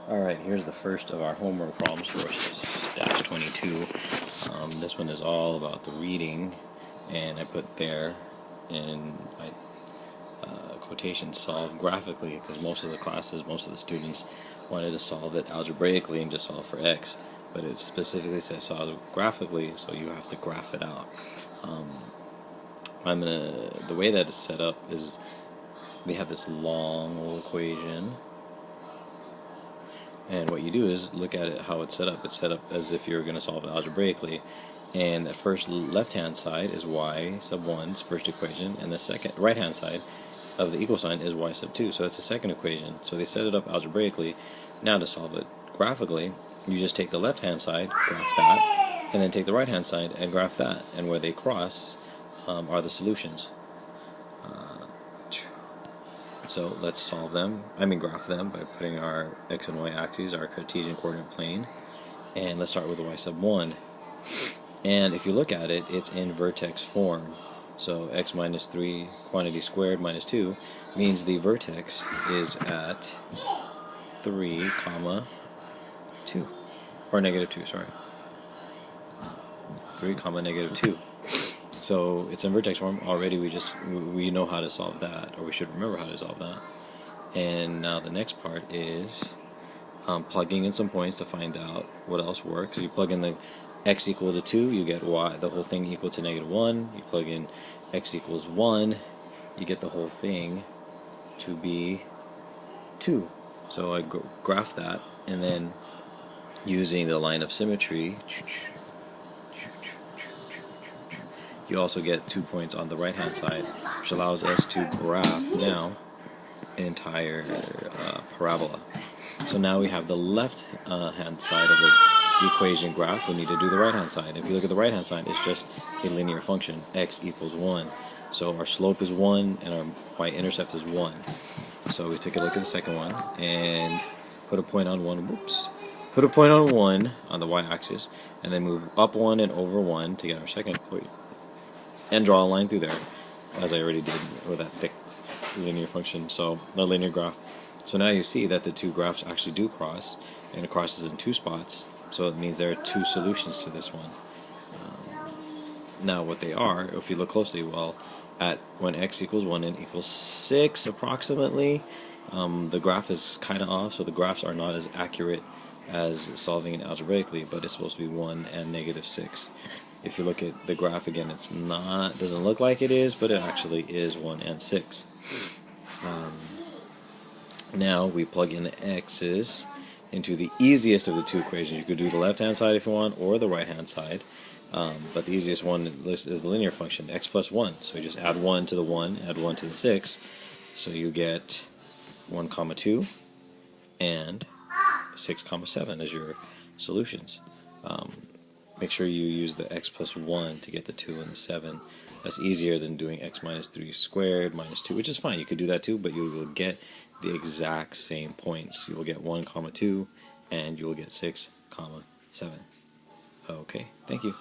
Alright, here's the first of our homework problems for dash 22. This one is all about the reading, and I put there in my quotation, solve graphically, because most of the students wanted to solve it algebraically and just solve for x, but it specifically says solve graphically, so you have to graph it out. The way that it's set up is they have this long little equation. And what you do is look at it how it's set up. It's set up as if you're going to solve it algebraically. And the first left-hand side is y sub 1's first equation, and the second right-hand side of the equal sign is y sub 2. So that's the second equation. So they set it up algebraically. Now to solve it graphically, you just take the left-hand side, graph that, and then take the right-hand side and graph that. And where they cross are the solutions. So let's solve them, graph them by putting our x and y axes, our Cartesian coordinate plane, and let's start with the y sub 1. And if you look at it, it's in vertex form. So x minus 3 quantity squared minus 2 means the vertex is at 3 comma 2, or negative 2, sorry. 3 comma negative 2. So it's in vertex form already. We know how to solve that, or we should remember how to solve that. And now the next part is plugging in some points to find out what else works. So you plug in the x equal to 2, you get y, the whole thing equal to negative 1. You plug in x equals 1, you get the whole thing to be 2. So I graph that, and then using the line of symmetry, you also get 2 points on the right hand side, which allows us to graph now an entire parabola. So now we have the left hand side of the equation graph. We need to do the right hand side. If you look at the right hand side, it's just a linear function, x equals 1. So our slope is 1 and our y-intercept is 1. So we take a look at the second one and put a point on 1. Whoops. Put a point on 1 on the y-axis, and then move up 1 and over 1 to get our second point. And draw a line through there, as I already did with that thick linear function, so a linear graph. So now you see that the two graphs actually do cross, and it crosses in 2 spots, so it means there are 2 solutions to this one. Now what they are, if you look closely, well, at when x equals 1 and equals 6 approximately, the graph is kind of off, so the graphs are not as accurate as solving it algebraically, but it's supposed to be 1 and negative 6. If you look at the graph again, it's not, doesn't look like it is, but it actually is 1 and 6. Now we plug in the x's into the easiest of the 2 equations. You could do the left hand side if you want, or the right hand side, but the easiest one is the linear function, x plus 1. So you just add 1 to the 1, add 1 to the 6, so you get 1 comma 2 and 6 comma 7 as your solutions. Make sure you use the x plus 1 to get the 2 and the 7. That's easier than doing x minus 3 squared minus 2, which is fine. You could do that too, but you will get the exact same points. You will get 1 comma 2 and you will get 6 comma 7. Okay, thank you.